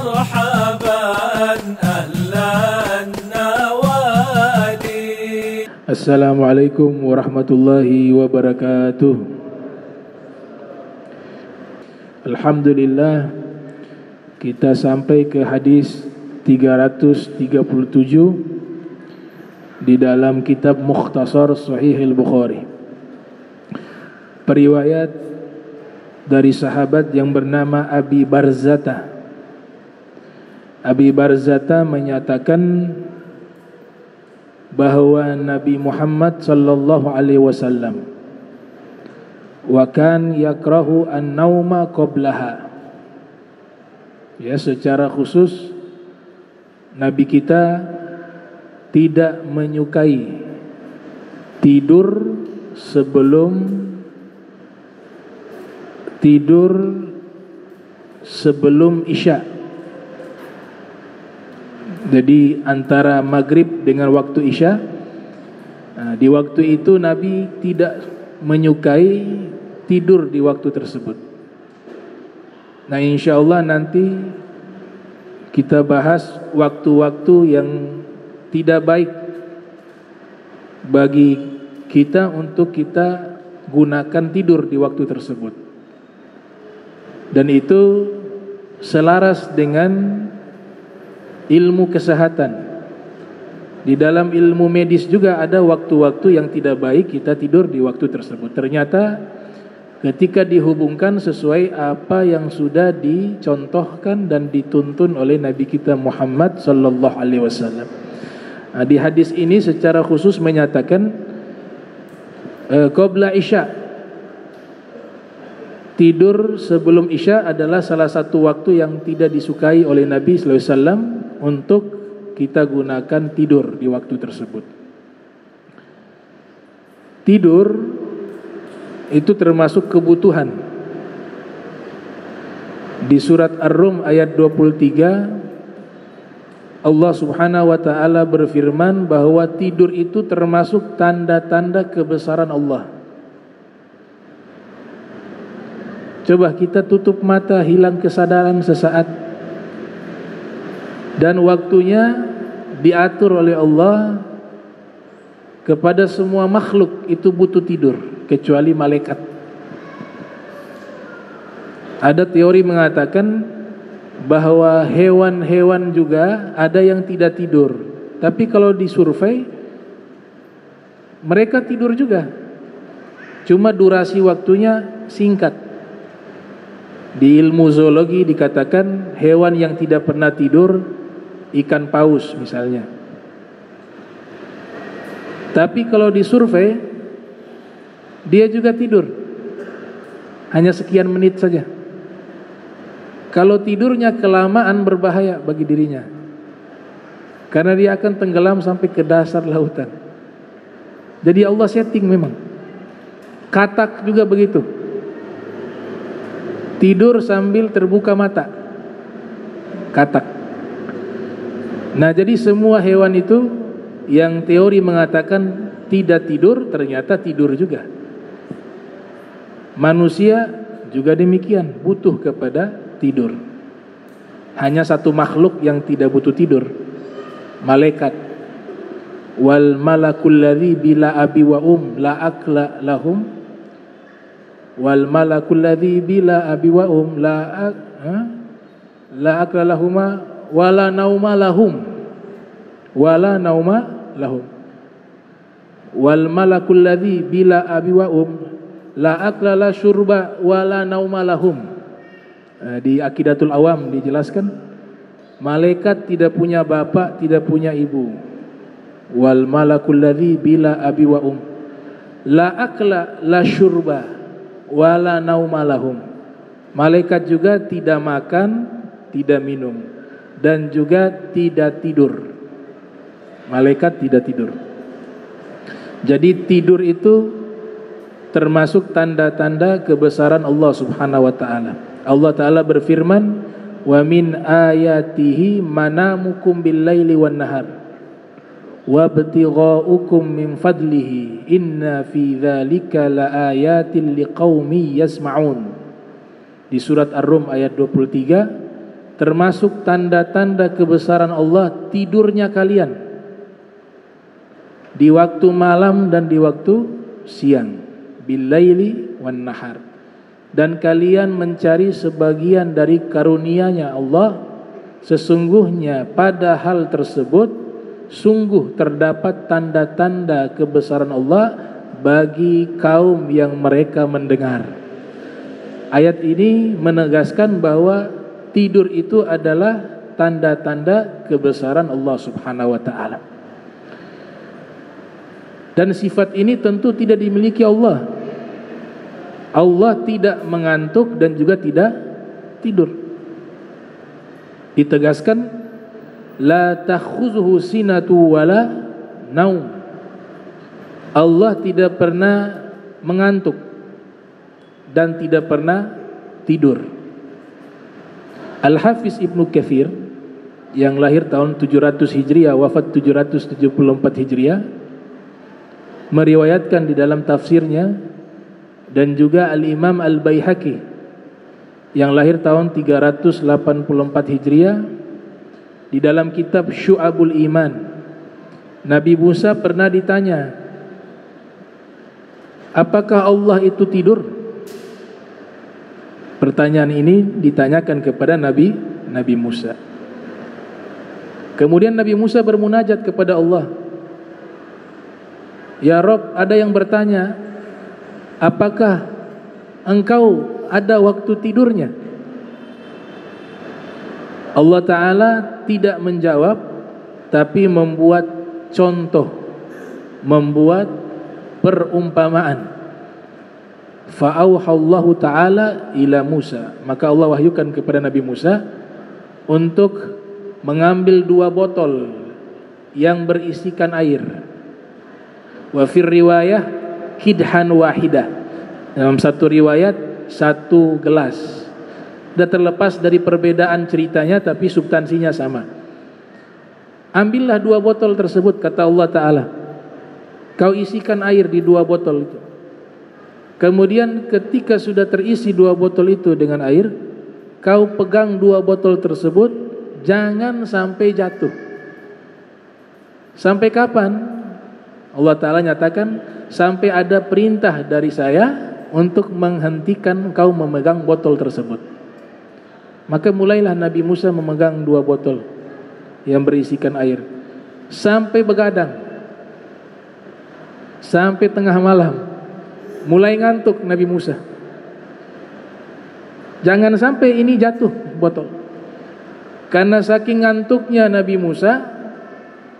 مرحبا أهلا النوادي. Assalamualaikum warahmatullahi wabarakatuh. Alhamdulillah, kita sampai ke hadis 337 di dalam kitab Mukhtasar Sahih Al-Bukhari. Periwayat dari sahabat yang bernama Abi Barzata. Abi Barzata menyatakan bahwa Nabi Muhammad sallallahu alaihi wasallam wa kan yakrahu an-nauma qablaha. Ya, secara khusus Nabi kita tidak menyukai tidur sebelum Isya. Jadi antara maghrib dengan waktu Isya, di waktu itu Nabi tidak menyukai tidur di waktu tersebut. Nah, insyaallah nanti kita bahas waktu-waktu yang tidak baik bagi kita untuk kita gunakan tidur di waktu tersebut. Dan itu selaras dengan ilmu kesehatan. Di dalam ilmu medis juga ada waktu-waktu yang tidak baik kita tidur di waktu tersebut. Ternyata ketika dihubungkan sesuai apa yang sudah dicontohkan dan dituntun oleh Nabi kita Muhammad sallallahu alaihi wasallam. Di hadis ini secara khusus menyatakan qabla Isya. Tidur sebelum Isya adalah salah satu waktu yang tidak disukai oleh Nabi sallallahu alaihi wasallam untuk kita gunakan tidur di waktu tersebut. Tidur itu termasuk kebutuhan. Di surat Ar-Rum ayat 23 Allah Subhanahu wa taala berfirman bahwa tidur itu termasuk tanda-tanda kebesaran Allah. Coba kita tutup mata, hilang kesadaran sesaat, dan waktunya diatur oleh Allah kepada semua makhluk itu butuh tidur kecuali malaikat. Ada teori mengatakan bahwa hewan-hewan juga ada yang tidak tidur, tapi kalau disurvei mereka tidur juga, cuma durasi waktunya singkat. Di ilmu zoologi dikatakan hewan yang tidak pernah tidur ikan paus misalnya. Tapi kalau disurvei dia juga tidur, hanya sekian menit saja. Kalau tidurnya kelamaan berbahaya bagi dirinya, karena dia akan tenggelam sampai ke dasar lautan. Jadi Allah setting memang. Katak juga begitu, tidur sambil terbuka mata, katak. Nah, jadi semua hewan itu yang teori mengatakan tidak tidur, ternyata tidur juga. Manusia juga demikian, butuh kepada tidur. Hanya satu makhluk yang tidak butuh tidur, malaikat. Wal malakul ladzi bila abi wa la akla lahum. Wal malakul ladzi bila abi wa la akla lahuma wala nauma lahum. Wala nauma lahum. Wal malakul ladzi bila abi wa la akla la syurba wala nauma lahum. Di Aqidatul Awam dijelaskan, malaikat tidak punya bapak, tidak punya ibu. Wal malakul ladzi bila abi wa la akla la syurba wala nauma lahum. Malaikat juga tidak makan, tidak minum, dan juga tidak tidur. Malaikat tidak tidur. Jadi tidur itu termasuk tanda-tanda kebesaran Allah Subhanahu wa taala. Allah taala berfirman, "Wa min ayatihi manamukum bil-laili wan-nahar wa ibtigha'ukum min fadlihi inna fi dzalika laayatin liqaumin yasma'un." Di surat Ar-Rum ayat 23, termasuk tanda-tanda kebesaran Allah tidurnya kalian di waktu malam dan di waktu siang, bil-laili wan nahar, dan kalian mencari sebagian dari karunia-Nya Allah. Sesungguhnya pada hal tersebut sungguh terdapat tanda-tanda kebesaran Allah bagi kaum yang mereka mendengar. Ayat ini menegaskan bahwa tidur itu adalah tanda-tanda kebesaran Allah Subhanahu wa taala. Dan sifat ini tentu tidak dimiliki Allah. Allah tidak mengantuk dan juga tidak tidur. Ditegaskan, la takhudhuhu sinatu wala naum. Allah tidak pernah mengantuk dan tidak pernah tidur. Al-Hafiz Ibnu Katsir yang lahir tahun 700 Hijriah, wafat 774 Hijriah, meriwayatkan di dalam tafsirnya, dan juga Al-Imam Al-Baihaqi yang lahir tahun 384 Hijriah di dalam kitab Syu'abul Iman. Nabi Musa pernah ditanya, apakah Allah itu tidur? Pertanyaan ini ditanyakan kepada Nabi Musa. Kemudian Nabi Musa bermunajat kepada Allah, ya Rabb, ada yang bertanya, apakah engkau ada waktu tidurnya? Allah Ta'ala tidak menjawab, tapi membuat contoh, membuat perumpamaan. Fa'auhallahu ta'ala ila Musa, maka Allah wahyukan kepada Nabi Musa untuk mengambil 2 botol yang berisikan air. Wa fir riwayah kidhan wahidah, dalam satu riwayat 1 gelas. Sudah terlepas dari perbedaan ceritanya, tapi substansinya sama. Ambillah 2 botol tersebut, kata Allah Ta'ala, kau isikan air di 2 botol itu. Kemudian ketika sudah terisi 2 botol itu dengan air, kau pegang 2 botol tersebut, jangan sampai jatuh. Sampai kapan? Allah Ta'ala nyatakan, sampai ada perintah dari saya untuk menghentikan kau memegang botol tersebut. Maka mulailah Nabi Musa memegang 2 botol yang berisikan air sampai begadang, sampai tengah malam. Mulai ngantuk Nabi Musa. Jangan sampai ini jatuh botol. Karena saking ngantuknya Nabi Musa,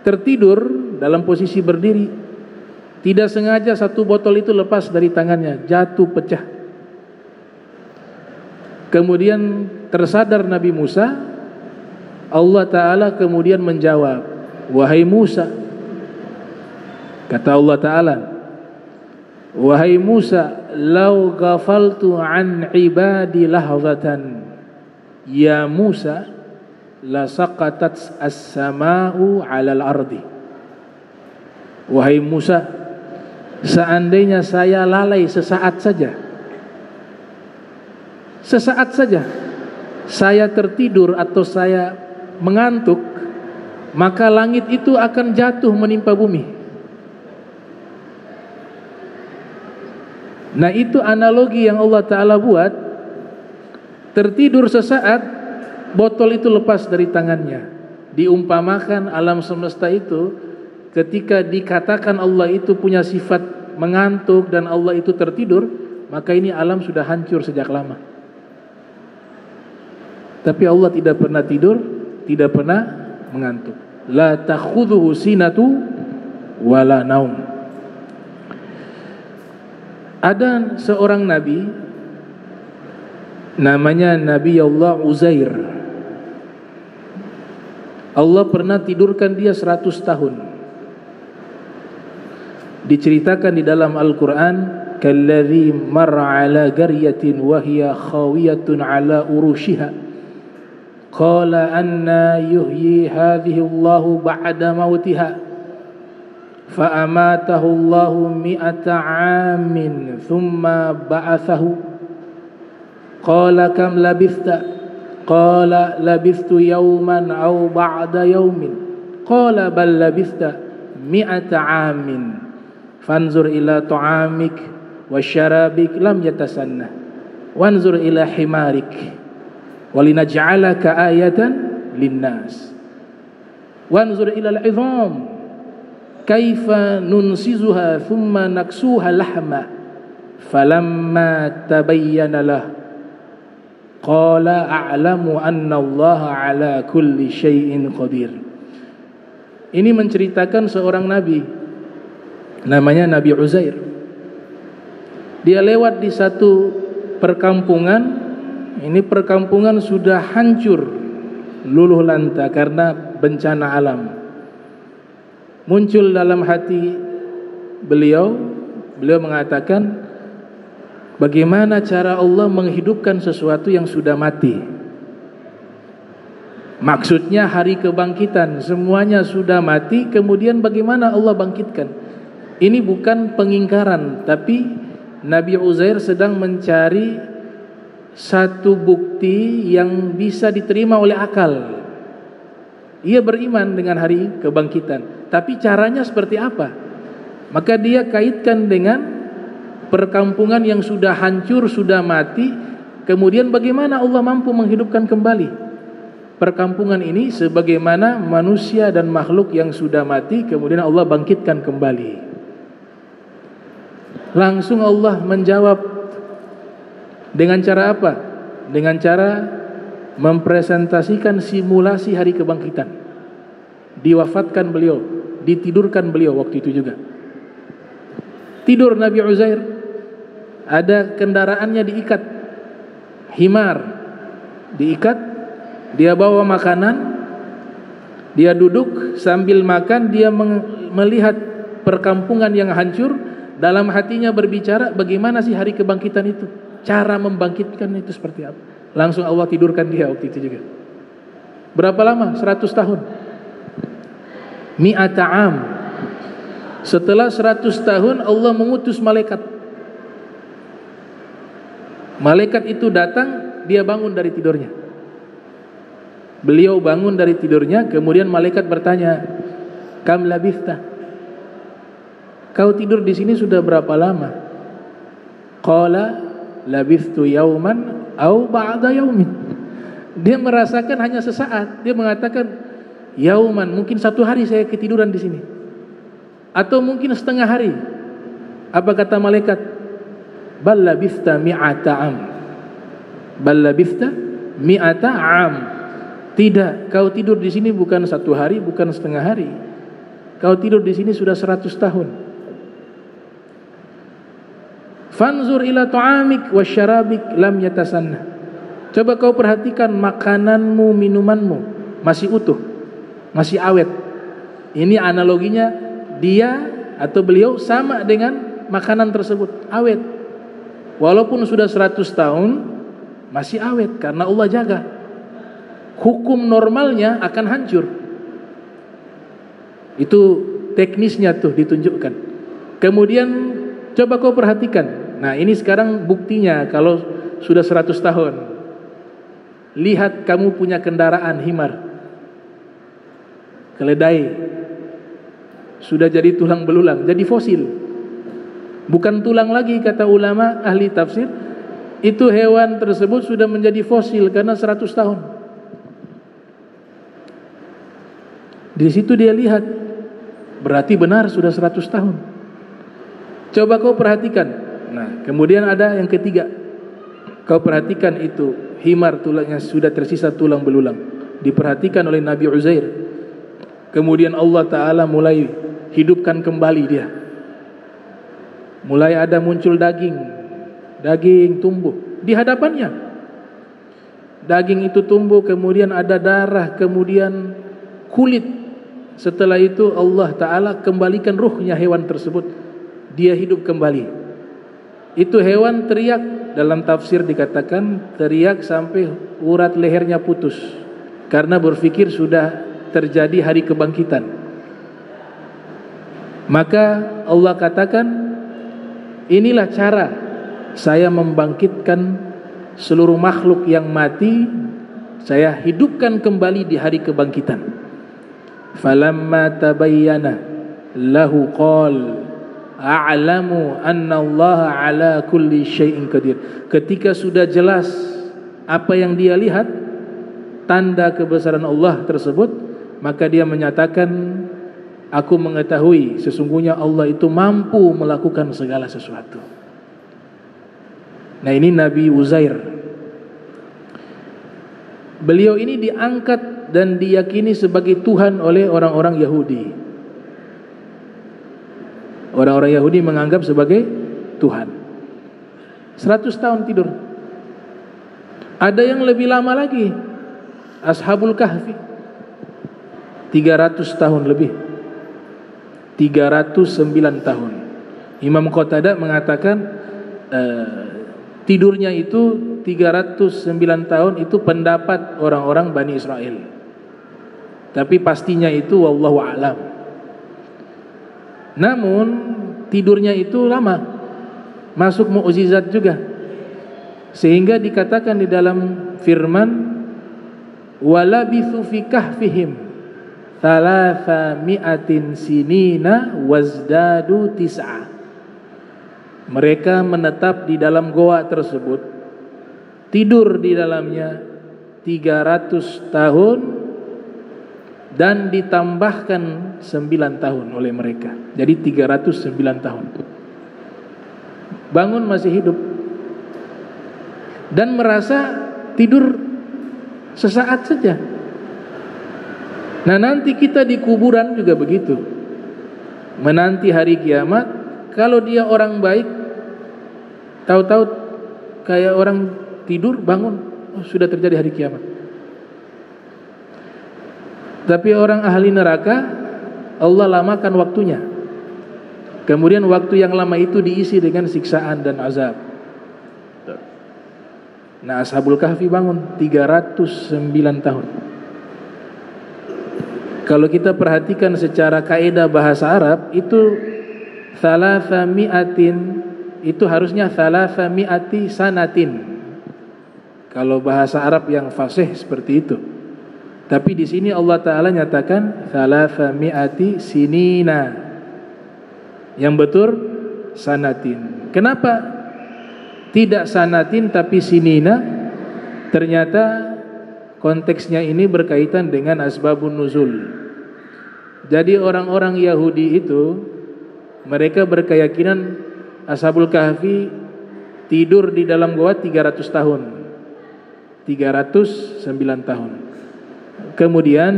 tertidur dalam posisi berdiri. Tidak sengaja 1 botol itu lepas dari tangannya, jatuh pecah. Kemudian tersadar Nabi Musa. Allah Ta'ala kemudian menjawab, wahai Musa, kata Allah Ta'ala, wahai Musa, lau ghafaltu an ibadi lahzatan ya Musa la saqatat as-sama'u 'alal ardi. Wahai Musa, seandainya saya lalai sesaat saja, saya tertidur atau saya mengantuk, maka langit itu akan jatuh menimpa bumi. Nah, itu analogi yang Allah Ta'ala buat. Tertidur sesaat, botol itu lepas dari tangannya. Diumpamakan alam semesta itu, ketika dikatakan Allah itu punya sifat mengantuk dan Allah itu tertidur, maka ini alam sudah hancur sejak lama. Tapi Allah tidak pernah tidur, tidak pernah mengantuk. La takhudhuhu sinatu wala naum. Ada seorang nabi namanya Nabi Allah Uzair. Allah pernah tidurkan dia 100 tahun. Diceritakan di dalam Al-Quran, kalladzi marra ala qaryatin wa hiya khawiyatun ala urushiha qala anna yuhyi hadhihi Allahu ba'da mautiha fa amatahu Allahu mi'ata 'amin thumma ba'athahu qala kam labithta Qala labithtu yawman aw ba'da yawmin. Qala bal labithta mi'ata 'amin. Fanzur ila ta'amik wa syarabik lam yatasanna. Wanzur ila himarik walinaj'alaka ayatan linnas. Wanzur ila al-'idham kaifa nunsizuha thumma naksuha lahma. Falamma tabayyana lah qala a'lamu anna Allah ala kulli syai'in qadir. Ini menceritakan seorang nabi namanya Nabi Uzair. Dia lewat di satu perkampungan. Ini perkampungan sudah hancur luluh lanta karena bencana alam. Muncul dalam hati beliau mengatakan, bagaimana cara Allah menghidupkan sesuatu yang sudah mati? Maksudnya hari kebangkitan, semuanya sudah mati, kemudian bagaimana Allah bangkitkan? Ini bukan pengingkaran, tapi Nabi Uzair sedang mencari satu bukti yang bisa diterima oleh akal. Ia beriman dengan hari kebangkitan, tapi caranya seperti apa? Maka dia kaitkan dengan perkampungan yang sudah hancur, sudah mati, kemudian bagaimana Allah mampu menghidupkan kembali perkampungan ini sebagaimana manusia dan makhluk yang sudah mati kemudian Allah bangkitkan kembali. Langsung Allah menjawab dengan cara apa? Dengan cara mempresentasikan simulasi hari kebangkitan. Diwafatkan beliau, ditidurkan beliau waktu itu juga. Tidur Nabi Uzair, ada kendaraannya diikat, himar diikat, dia bawa makanan, dia duduk sambil makan, dia melihat perkampungan yang hancur, dalam hatinya berbicara, bagaimana sih hari kebangkitan itu? Cara membangkitkan itu seperti apa? Langsung Allah tidurkan dia waktu itu juga. Berapa lama? 100 tahun. Mi'ata 'am. Setelah 100 tahun Allah mengutus malaikat. Malaikat itu datang, dia bangun dari tidurnya. Beliau bangun dari tidurnya, kemudian malaikat bertanya, "Kam labithta?" Kau tidur di sini sudah berapa lama? Qala labithtu yauman aw ba'da yaumin. Dia merasakan hanya sesaat. Dia mengatakan, yauman, mungkin 1 hari saya ketiduran di sini, atau mungkin setengah hari. Apa kata malaikat? Bal labithta mi'ata 'am. Bal labithta mi'ata 'am. Tidak, kau tidur di sini bukan 1 hari, bukan setengah hari. Kau tidur di sini sudah 100 tahun. Fanzur ila ta'amik wasyarabik lam yatasanna. Coba kau perhatikan makananmu, minumanmu masih utuh, masih awet. Ini analoginya dia atau beliau sama dengan makanan tersebut, awet. Walaupun sudah 100 tahun masih awet karena Allah jaga. Hukum normalnya akan hancur. Itu teknisnya tuh ditunjukkan. Kemudian coba kau perhatikan. Nah, ini sekarang buktinya kalau sudah 100 tahun. Lihat kamu punya kendaraan himar, keledai, sudah jadi tulang belulang, jadi fosil. Bukan tulang lagi kata ulama ahli tafsir. Itu hewan tersebut sudah menjadi fosil karena 100 tahun. Di situ dia lihat, berarti benar sudah 100 tahun. Coba kau perhatikan. Nah, kemudian ada yang ketiga. Kau perhatikan itu himar, tulangnya sudah tersisa tulang belulang. Diperhatikan oleh Nabi Uzair. Kemudian Allah Ta'ala mulai hidupkan kembali dia. Mulai ada muncul daging. Daging tumbuh di hadapannya. Daging itu tumbuh, kemudian ada darah, kemudian kulit. Setelah itu Allah Ta'ala kembalikan ruhnya hewan tersebut. Dia hidup kembali. Itu hewan teriak, dalam tafsir dikatakan teriak sampai urat lehernya putus karena berpikir sudah terjadi hari kebangkitan. Maka Allah katakan, inilah cara saya membangkitkan seluruh makhluk yang mati saya hidupkan kembali di hari kebangkitan. Falamma tabayyana lahu qala a'lamu anna Allah ala kulli syai'in qadir. Ketika sudah jelas apa yang dia lihat, tanda kebesaran Allah tersebut, maka dia menyatakan, aku mengetahui sesungguhnya Allah itu mampu melakukan segala sesuatu. Nah, ini Nabi Uzair. Beliau ini diangkat dan diyakini sebagai Tuhan oleh orang-orang Yahudi. Orang-orang Yahudi menganggap sebagai Tuhan. 100 tahun tidur. Ada yang lebih lama lagi, Ashabul Kahfi, 300 tahun lebih, 309 tahun. Imam Qatadah mengatakan tidurnya itu 309 tahun, itu pendapat orang-orang Bani Israel. Tapi pastinya itu wallahu a'lam. Namun tidurnya itu lama, masuk mukjizat juga. Sehingga dikatakan di dalam firman, walabithu fi kahfihim thalatha mi'atin sinina wazdadu tis'a. Mereka menetap di dalam goa tersebut, tidur di dalamnya 300 tahun dan ditambahkan 9 tahun oleh mereka. Jadi 309 tahun. Bangun masih hidup dan merasa tidur sesaat saja. Nah, nanti kita di kuburan juga begitu. Menanti hari kiamat, kalau dia orang baik, tahu-tahu kayak orang tidur bangun, sudah terjadi hari kiamat. Tapi orang ahli neraka, Allah lamakan waktunya. Kemudian waktu yang lama itu diisi dengan siksaan dan azab. Nah, Ashabul Kahfi bangun 309 tahun. Kalau kita perhatikan secara kaidah bahasa Arab, itu thalatha mi'atin, itu harusnya thalatha mi'ati sanatin. Kalau bahasa Arab yang fasih seperti itu. Tapi di sini Allah Ta'ala nyatakan thalatha mi'ati sinina. Yang betul sanatin. Kenapa tidak sanatin tapi sinina? Ternyata konteksnya ini berkaitan dengan asbabun nuzul. Jadi orang-orang Yahudi itu, mereka berkeyakinan Ashabul Kahfi tidur di dalam goa 300 tahun, 309 tahun. Kemudian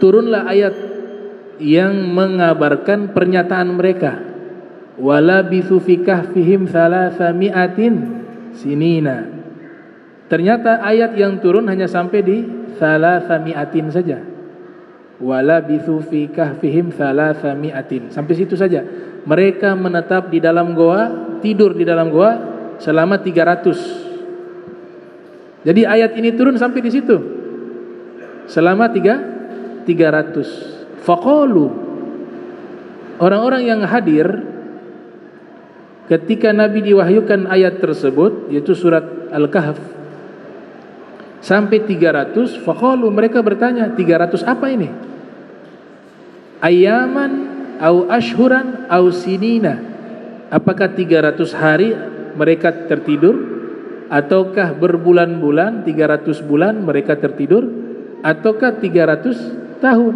turunlah ayat yang mengabarkan pernyataan mereka, wala bithu fi kahfihim thalatha mi'atin sinina. Ternyata ayat yang turun hanya sampai di thalatha mi'atin saja. Wala bithu fi kahfihim thalatha mi'atin. Sampai situ saja. Mereka menetap di dalam goa, tidur di dalam goa selama 300. Jadi ayat ini turun sampai di situ. Selama 300. Faqalu. Orang-orang yang hadir ketika Nabi diwahyukan ayat tersebut, yaitu surat Al-Kahf, sampai 300, faqalu, mereka bertanya, 300 apa ini? Ayaman au ashhuran au sinina. Apakah 300 hari mereka tertidur, ataukah berbulan-bulan, 300 bulan mereka tertidur, ataukah 300 tahun?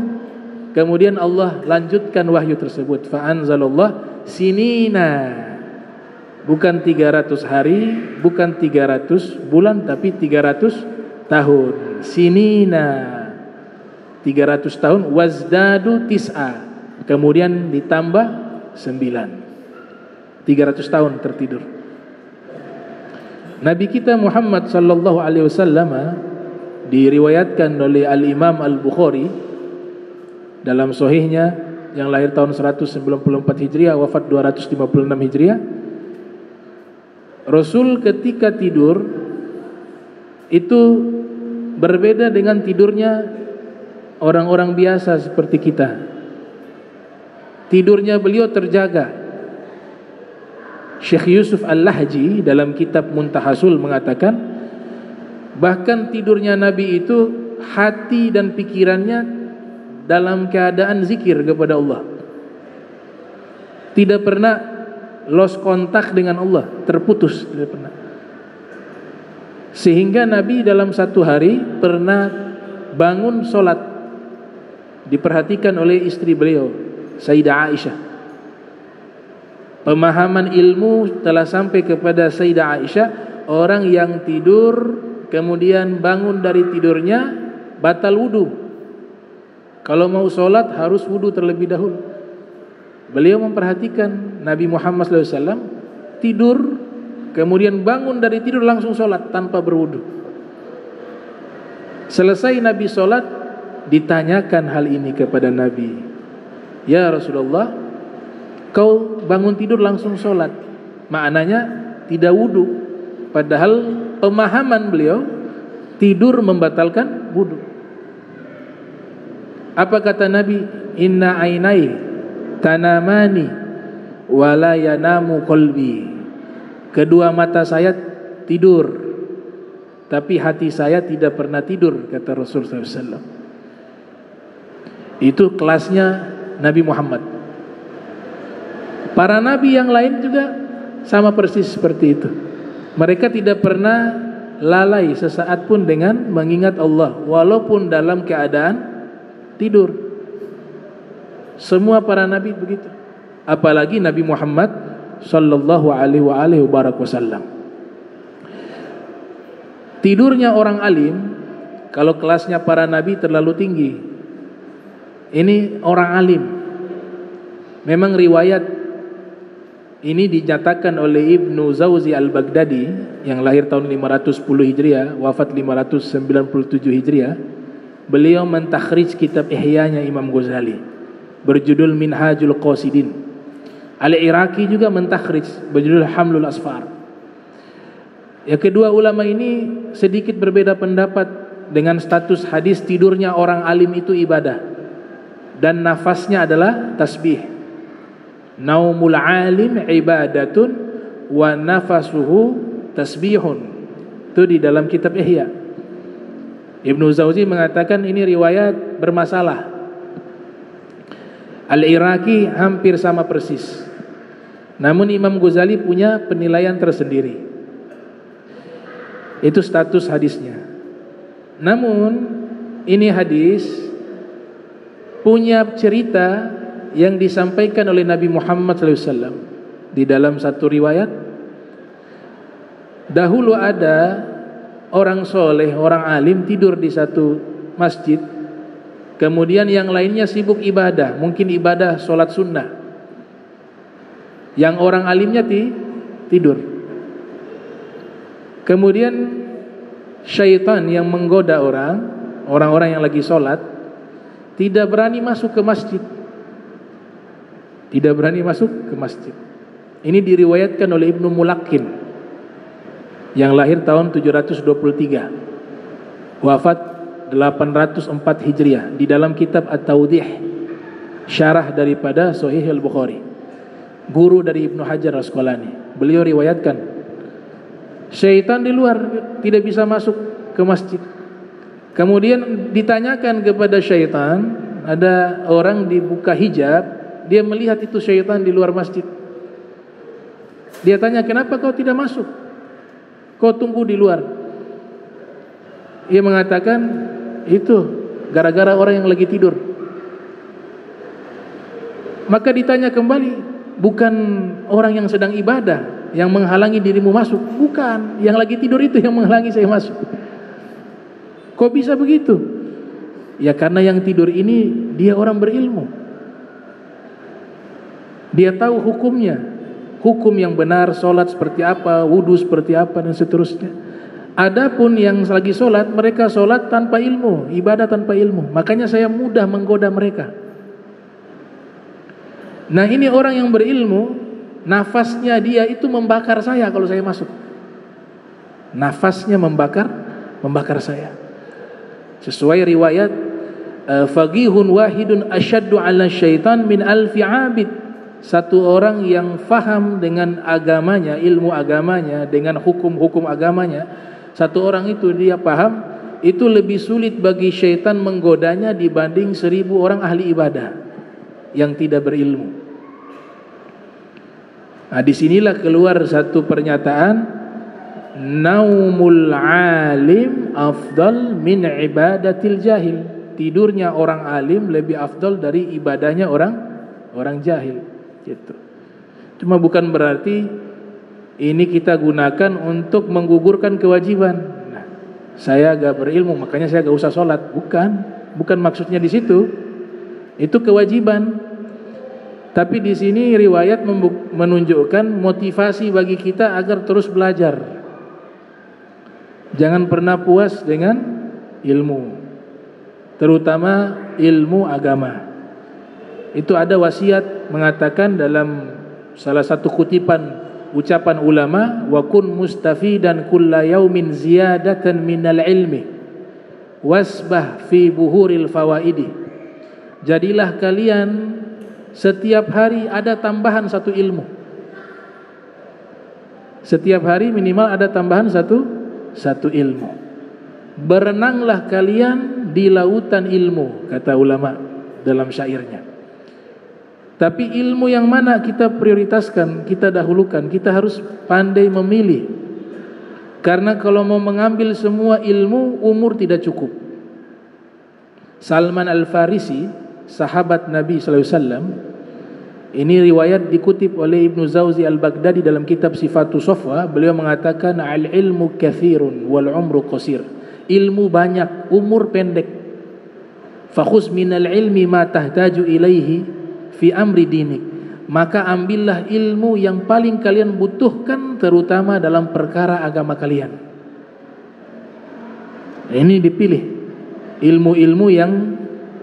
Kemudian Allah lanjutkan wahyu tersebut, fa anzalallah sinina. Bukan 300 hari, bukan 300 bulan, tapi 300 tahun. Sinina, 300 tahun. Wazdadu tis'a, kemudian ditambah 9. 300 tahun tertidur. Nabi kita Muhammad sallallahu alaihi wasallam diriwayatkan oleh Al-Imam Al-Bukhari dalam sahihnya, yang lahir tahun 194 Hijriah, wafat 256 Hijriah. Rasul ketika tidur itu berbeda dengan tidurnya orang-orang biasa seperti kita. Tidurnya beliau terjaga. Syekh Yusuf Al-Lahji dalam kitab Muntahasul mengatakan, Bahkan tidurnya Nabi itu hati dan pikirannya dalam keadaan zikir kepada Allah. Tidak pernah lost kontak dengan Allah, terputus, tidak pernah. Sehingga Nabi dalam satu hari pernah bangun sholat, diperhatikan oleh istri beliau, Sayyidah Aisyah. Pemahaman ilmu telah sampai kepada Sayyidah Aisyah, orang yang tidur kemudian bangun dari tidurnya batal wudu. Kalau mau sholat harus wudu terlebih dahulu. Beliau memperhatikan Nabi Muhammad SAW tidur, kemudian bangun dari tidur langsung sholat tanpa berwudu. Selesai Nabi sholat, ditanyakan hal ini kepada Nabi. Ya Rasulullah, kau bangun tidur langsung sholat, maknanya tidak wudu. Padahal pemahaman beliau, tidur membatalkan wudu. Apa kata Nabi? Inna ainai tanamani wala yanamu qalbi. Kedua mata saya tidur, tapi hati saya tidak pernah tidur, kata Rasulullah SAW. Itu kelasnya Nabi Muhammad. Para nabi yang lain juga sama persis seperti itu. Mereka tidak pernah lalai sesaat pun dengan mengingat Allah, walaupun dalam keadaan tidur. Semua para nabi begitu. Apalagi Nabi Muhammad sallallahu alaihi wasallam. Tidurnya orang alim, kalau kelasnya para nabi terlalu tinggi. Ini orang alim. Memang riwayat ini dinyatakan oleh Ibnu Zawzi Al-Baghdadi yang lahir tahun 510 Hijriah, wafat 597 Hijriah. Beliau mentakhrij kitab Ihya-nya Imam Ghazali berjudul Minhajul Qasidin. Al-Iraqi juga mentakhrij berjudul Hamlul Asfar. Yang kedua ulama ini sedikit berbeda pendapat dengan status hadis tidurnya orang alim itu ibadah dan nafasnya adalah tasbih. Naumul alim ibadatun wa nafasuhu tasbihun. Itu di dalam kitab Ihya. Ibnu Zawzi mengatakan ini riwayat bermasalah. Al-Iraqi hampir sama persis. Namun Imam Ghazali punya penilaian tersendiri. Itu status hadisnya. Namun ini hadis punya cerita yang disampaikan oleh Nabi Muhammad SAW di dalam satu riwayat. Dahulu ada orang soleh, orang alim tidur di satu masjid. Kemudian yang lainnya sibuk ibadah, mungkin ibadah sholat sunnah. Yang orang alimnya tidur. Kemudian syaitan yang menggoda orang-orang yang lagi sholat, tidak berani masuk ke masjid. Tidak berani masuk ke masjid. Ini diriwayatkan oleh Ibnu Mulaqin yang lahir tahun 723, wafat 804 Hijriah, di dalam kitab At-Tawdih, syarah daripada Sahih Al-Bukhari, guru dari Ibnu Hajar Al-Asqalani. Beliau riwayatkan syaitan di luar tidak bisa masuk ke masjid. Kemudian ditanyakan kepada syaitan, ada orang dibuka hijab, dia melihat itu syaitan di luar masjid. Dia tanya, kenapa kau tidak masuk? Kau tunggu di luar. Ia mengatakan, itu gara-gara orang yang lagi tidur. Maka ditanya kembali, bukan orang yang sedang ibadah yang menghalangi dirimu masuk? Bukan, yang lagi tidur itu yang menghalangi saya masuk. Kok bisa begitu? Ya karena yang tidur ini dia orang berilmu. Dia tahu hukumnya, hukum yang benar, sholat seperti apa, wudu seperti apa, dan seterusnya. Adapun yang lagi sholat, mereka sholat tanpa ilmu, ibadah tanpa ilmu. Makanya saya mudah menggoda mereka. Nah ini orang yang berilmu, nafasnya dia itu membakar saya kalau saya masuk. Nafasnya membakar saya. Sesuai riwayat, faqihun wahidun asyaddu ala syaitan min alfi abid. Satu orang yang faham dengan agamanya, ilmu agamanya, dengan hukum-hukum agamanya, Satu orang itu dia paham, itu lebih sulit bagi syaitan menggodanya dibanding 1000 orang ahli ibadah yang tidak berilmu. Nah, disinilah keluar satu pernyataan, naumul alim afdal min ibadatil jahil. Tidurnya orang alim lebih afdal dari ibadahnya orang jahil. Gitu. Cuma bukan berarti ini kita gunakan untuk menggugurkan kewajiban. Nah, saya agak berilmu, makanya saya agak usah sholat. Bukan maksudnya di situ. Itu kewajiban. Tapi di sini riwayat menunjukkan motivasi bagi kita agar terus belajar. Jangan pernah puas dengan ilmu, terutama ilmu agama. Itu ada wasiat mengatakan dalam salah satu kutipan ucapan ulama, wa kun mustafidan kulla yaumin ziyadatan minal ilmi wasbah fi buhuril fawaidi. Jadilah kalian setiap hari ada tambahan satu ilmu. Setiap hari minimal ada tambahan satu ilmu. Berenanglah kalian di lautan ilmu, kata ulama dalam syairnya. Tapi ilmu yang mana kita prioritaskan, kita dahulukan. Kita harus pandai memilih. Karena kalau mau mengambil semua ilmu, umur tidak cukup. Salman Al-Farisi, sahabat Nabi SAW, ini riwayat dikutip oleh Ibnu Zawzi Al-Baghdadi dalam kitab Sifatu Sofwa. Beliau mengatakan, al-ilmu kathirun wal umru qasir. Ilmu banyak, umur pendek. Fakhuz minal ilmi ma tahtaju ilaihi fi amri dinik. Maka ambillah ilmu yang paling kalian butuhkan, terutama dalam perkara agama kalian. Ini dipilih ilmu-ilmu yang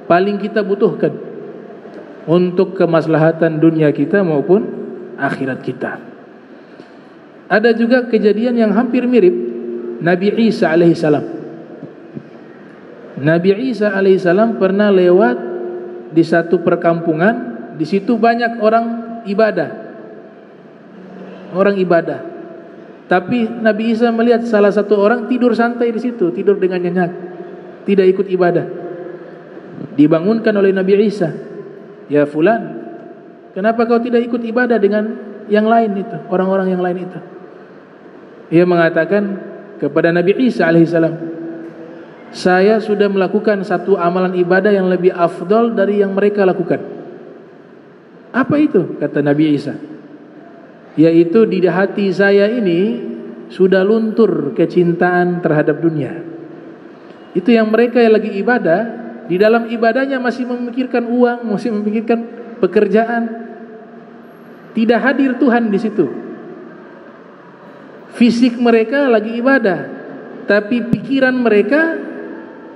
paling kita butuhkan untuk kemaslahatan dunia kita maupun akhirat kita. Ada juga kejadian yang hampir mirip Nabi Isa alaihissalam. Nabi Isa alaihissalam pernah lewat di satu perkampungan. Di situ banyak orang ibadah. Tapi Nabi Isa melihat salah satu orang tidur santai di situ, tidur dengan nyenyak, tidak ikut ibadah. Dibangunkan oleh Nabi Isa, ya fulan, kenapa kau tidak ikut ibadah dengan yang lain itu, orang-orang yang lain itu? Ia mengatakan kepada Nabi Isa alaihissalam, saya sudah melakukan satu amalan ibadah yang lebih afdal dari yang mereka lakukan. Apa itu? Kata Nabi Isa, yaitu di hati saya ini sudah luntur kecintaan terhadap dunia. Itu yang mereka yang lagi ibadah, di dalam ibadahnya masih memikirkan uang, masih memikirkan pekerjaan, tidak hadir Tuhan di situ. Fisik mereka lagi ibadah, tapi pikiran mereka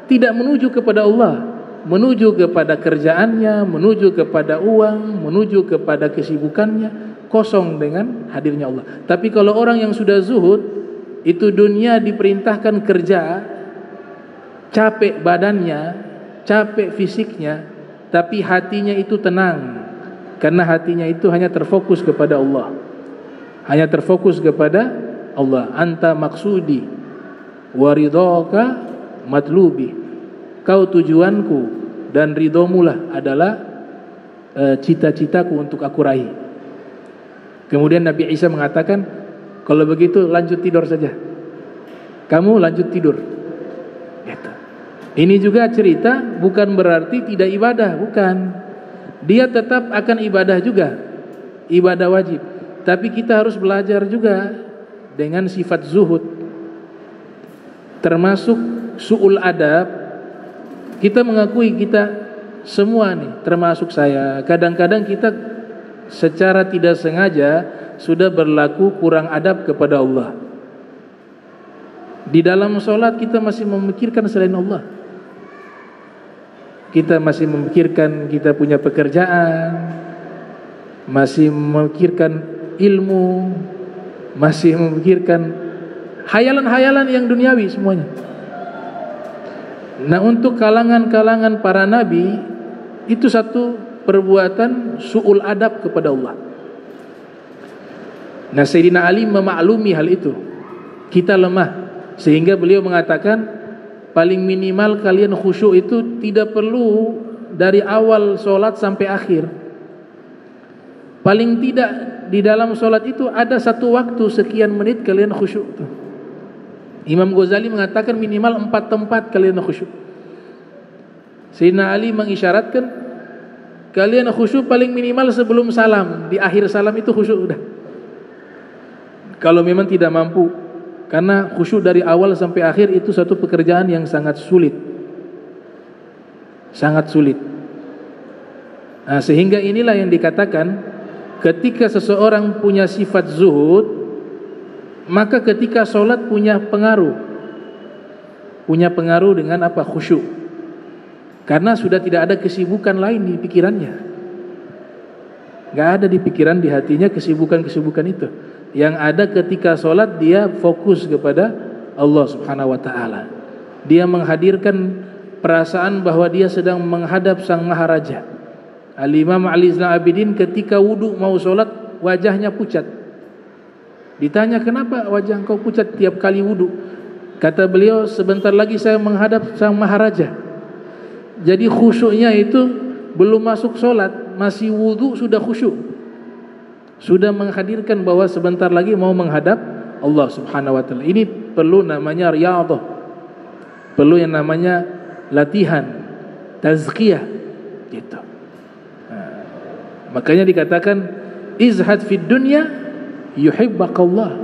tidak menuju kepada Allah, menuju kepada kerjaannya, menuju kepada uang, menuju kepada kesibukannya, kosong dengan hadirnya Allah. Tapi kalau orang yang sudah zuhud, itu dunia diperintahkan kerja, capek badannya, capek fisiknya, tapi hatinya itu tenang, karena hatinya itu hanya terfokus kepada Allah, hanya terfokus kepada Allah. Anta maksudi waridhoka matlubi. Kau tujuanku dan ridhomulah adalah cita-citaku untuk aku raih. Kemudian Nabi Isa mengatakan, kalau begitu lanjut tidur saja. Kamu lanjut tidur. Gitu. Ini juga cerita bukan berarti tidak ibadah, bukan. Dia tetap akan ibadah juga, ibadah wajib. Tapi kita harus belajar juga dengan sifat zuhud, termasuk su'ul adab. Kita mengakui kita semua nih, termasuk saya, kadang-kadang kita secara tidak sengaja sudah berlaku kurang adab kepada Allah. Di dalam sholat kita masih memikirkan selain Allah. Kita masih memikirkan kita punya pekerjaan, masih memikirkan ilmu, masih memikirkan hayalan-hayalan yang duniawi semuanya. Nah, untuk kalangan-kalangan para nabi itu satu perbuatan su'ul adab kepada Allah. Nah, Sayyidina Ali memaklumi hal itu. Kita lemah. Sehingga beliau mengatakan paling minimal kalian khusyuk itu tidak perlu dari awal sholat sampai akhir. Paling tidak di dalam sholat itu ada satu waktu sekian menit kalian khusyuk tuh. Imam Ghazali mengatakan minimal 4 tempat kalian khusyuk. Sayyidina Ali mengisyaratkan kalian khusyuk paling minimal sebelum salam. Di akhir salam itu khusyuk udah. Kalau memang tidak mampu, karena khusyuk dari awal sampai akhir itu satu pekerjaan yang sangat sulit. Sangat sulit. Nah, sehingga inilah yang dikatakan ketika seseorang punya sifat zuhud, maka ketika sholat punya pengaruh. Punya pengaruh dengan apa? Khusyuk. Karena sudah tidak ada kesibukan lain di pikirannya. Gak ada di pikiran, di hatinya kesibukan-kesibukan itu. Yang ada ketika sholat dia fokus kepada Allah subhanahu wa ta'ala. Dia menghadirkan perasaan bahwa dia sedang menghadap sang maharaja. Al-Imam Ali Zainal Abidin ketika wudu mau sholat wajahnya pucat. Ditanya kenapa wajah engkau pucat tiap kali wudu? Kata beliau, sebentar lagi saya menghadap sang maharaja. Jadi khusyuknya itu belum masuk sholat, masih wudu sudah khusyuk. Sudah menghadirkan bahwa sebentar lagi mau menghadap Allah subhanahu wa ta'ala. Ini perlu namanya riyadhah, perlu yang namanya latihan, tazkiyah gitu. Makanya dikatakan izhad fid dunya yuhibbakallah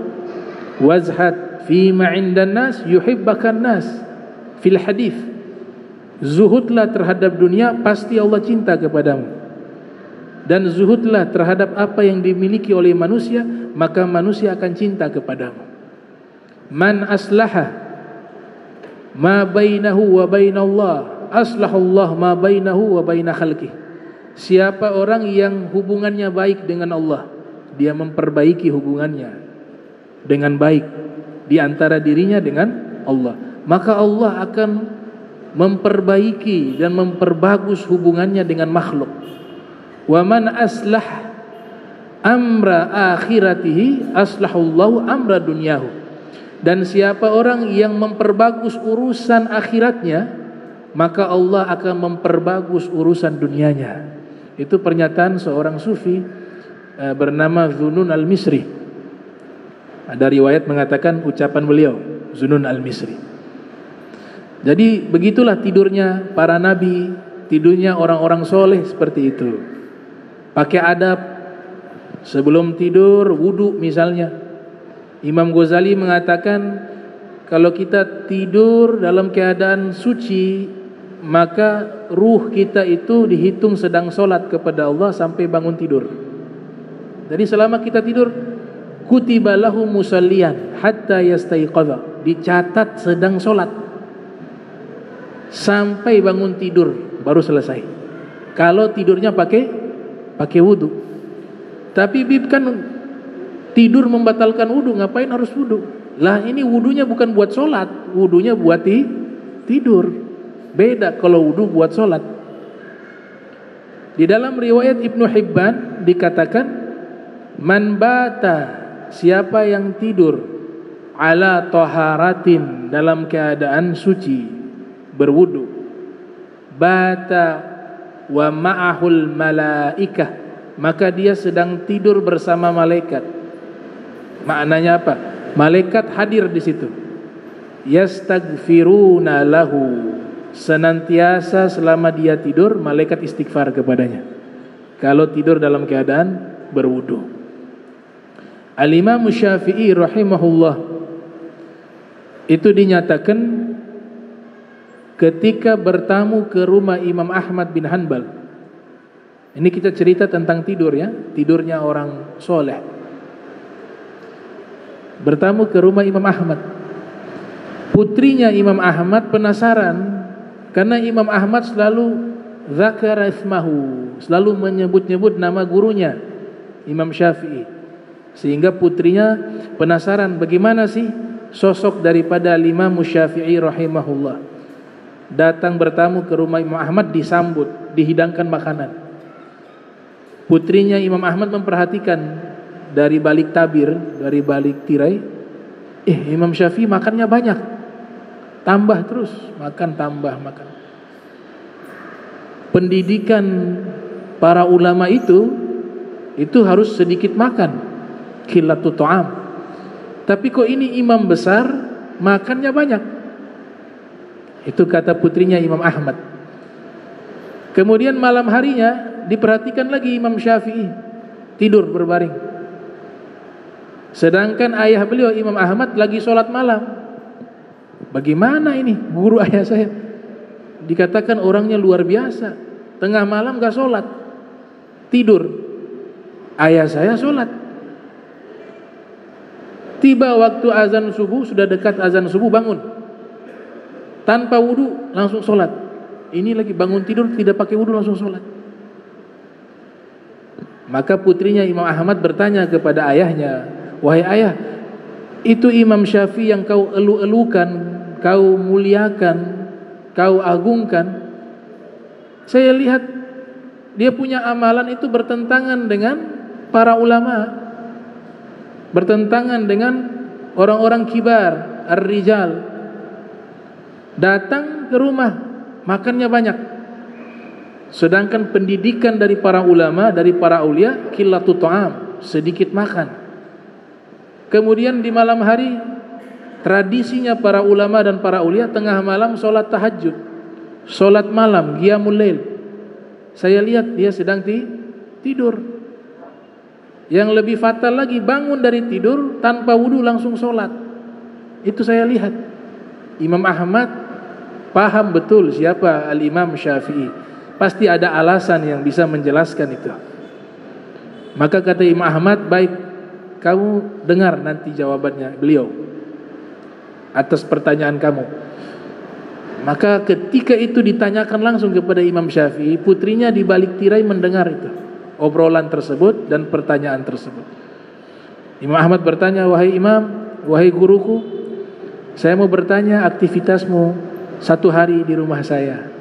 wazhad fima 'indan nas yuhibbakan nas. Fil hadis, zuhudlah terhadap dunia pasti Allah cinta kepadamu, dan zuhudlah terhadap apa yang dimiliki oleh manusia maka manusia akan cinta kepadamu. Man aslaha ma bainahu wa bainallah aslahallah ma bainahu wa baina khalqih. Siapa orang yang hubungannya baik dengan Allah, dia memperbaiki hubungannya dengan baik di antara dirinya dengan Allah, maka Allah akan memperbaiki dan memperbagus hubungannya dengan makhluk. Wa man aslah amra akhiratihi aslahullahu amra dunyahu. Dan siapa orang yang memperbagus urusan akhiratnya, maka Allah akan memperbagus urusan dunianya. Itu pernyataan seorang sufi bernama Zunun al-Misri. Ada riwayat mengatakan ucapan beliau, Zunun al-Misri. Jadi begitulah tidurnya para nabi, tidurnya orang-orang soleh seperti itu. Pakai adab, sebelum tidur wudu misalnya. Imam Ghazali mengatakan kalau kita tidur dalam keadaan suci, maka ruh kita itu dihitung sedang sholat kepada Allah sampai bangun tidur. Jadi selama kita tidur, kutiba lahu musalliyan hatta yastaiqadha, dicatat sedang sholat sampai bangun tidur baru selesai. Kalau tidurnya pakai wudu. Tapi bib kan tidur membatalkan wudu, ngapain harus wudu? Lah ini wudunya bukan buat sholat, wudunya buat tidur. Beda kalau wudu buat sholat. Di dalam riwayat Ibnu Hibban dikatakan, man bata, siapa yang tidur ala taharatin, dalam keadaan suci, berwudu, bata wa ma'ahul malaikah, maka dia sedang tidur bersama malaikat. Maknanya apa? Malaikat hadir di situ. Yastaghfiruna lahu, senantiasa selama dia tidur malaikat istighfar kepadanya. Kalau tidur dalam keadaan berwudu. Al-Imam Syafi'i rahimahullah itu dinyatakan ketika bertamu ke rumah Imam Ahmad bin Hanbal. Ini kita cerita tentang tidur ya, tidurnya orang soleh. Bertamu ke rumah Imam Ahmad. Putrinya Imam Ahmad penasaran, karena Imam Ahmad selalu zakara ismahu, selalu menyebut-nyebut nama gurunya Imam Syafi'i. Sehingga putrinya penasaran bagaimana sih sosok daripada Imam Syafi'i rahimahullah. Datang bertamu ke rumah Imam Ahmad, disambut, dihidangkan makanan. Putrinya Imam Ahmad memperhatikan dari balik tabir, dari balik tirai, Imam Syafi'i makannya banyak, tambah terus, makan tambah makan. Pendidikan para ulama itu harus sedikit makan, qillatut ta'am. Tapi kok ini imam besar makannya banyak. Itu kata putrinya Imam Ahmad. Kemudian malam harinya diperhatikan lagi Imam Syafi'i tidur berbaring. Sedangkan ayah beliau Imam Ahmad lagi sholat malam. Bagaimana ini guru ayah saya? Dikatakan orangnya luar biasa, tengah malam gak sholat, tidur. Ayah saya sholat. Tiba waktu azan subuh, sudah dekat azan subuh, bangun tanpa wudu langsung sholat. Ini lagi bangun tidur tidak pakai wudu langsung sholat. Maka putrinya Imam Ahmad bertanya kepada ayahnya, wahai ayah, itu Imam Syafi'i yang kau elu-elukan, kau muliakan, kau agungkan, saya lihat dia punya amalan itu bertentangan dengan para ulama, bertentangan dengan orang-orang kibar, ar-rijal. Datang ke rumah, makannya banyak. Sedangkan pendidikan dari para ulama, dari para aulia, qillatut ta'am, sedikit makan. Kemudian di malam hari, tradisinya para ulama dan para aulia tengah malam sholat tahajud, sholat malam, qiyamul lail. Saya lihat dia sedang tidur. Yang lebih fatal lagi, bangun dari tidur tanpa wudu langsung sholat. Itu saya lihat. Imam Ahmad paham betul siapa Al-Imam Syafi'i. Pasti ada alasan yang bisa menjelaskan itu. Maka kata Imam Ahmad, baik, kamu dengar nanti jawabannya beliau atas pertanyaan kamu. Maka ketika itu ditanyakan langsung kepada Imam Syafi'i, putrinya di balik tirai mendengar itu, obrolan tersebut dan pertanyaan tersebut. Imam Ahmad bertanya, wahai imam, wahai guruku, saya mau bertanya aktivitasmu satu hari di rumah saya.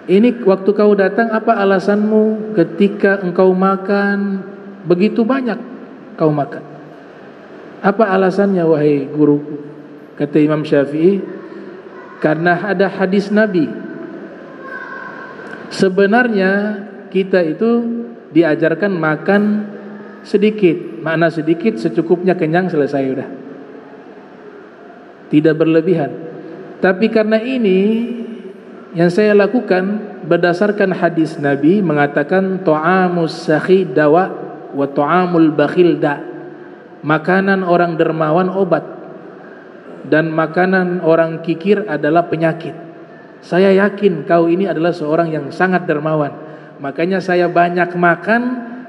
Ini waktu kau datang, apa alasanmu ketika engkau makan begitu banyak kau makan? Apa alasannya wahai guruku? Kata Imam Syafi'i, karena ada hadis Nabi. Sebenarnya kita itu diajarkan makan sedikit, makna sedikit secukupnya, kenyang, selesai udah. Tidak berlebihan. Tapi karena ini yang saya lakukan berdasarkan hadis Nabi mengatakan ta'amus sakhi dawa wa ta'amul bakhil da. Makanan orang dermawan obat dan makanan orang kikir adalah penyakit. Saya yakin kau ini adalah seorang yang sangat dermawan. Makanya saya banyak makan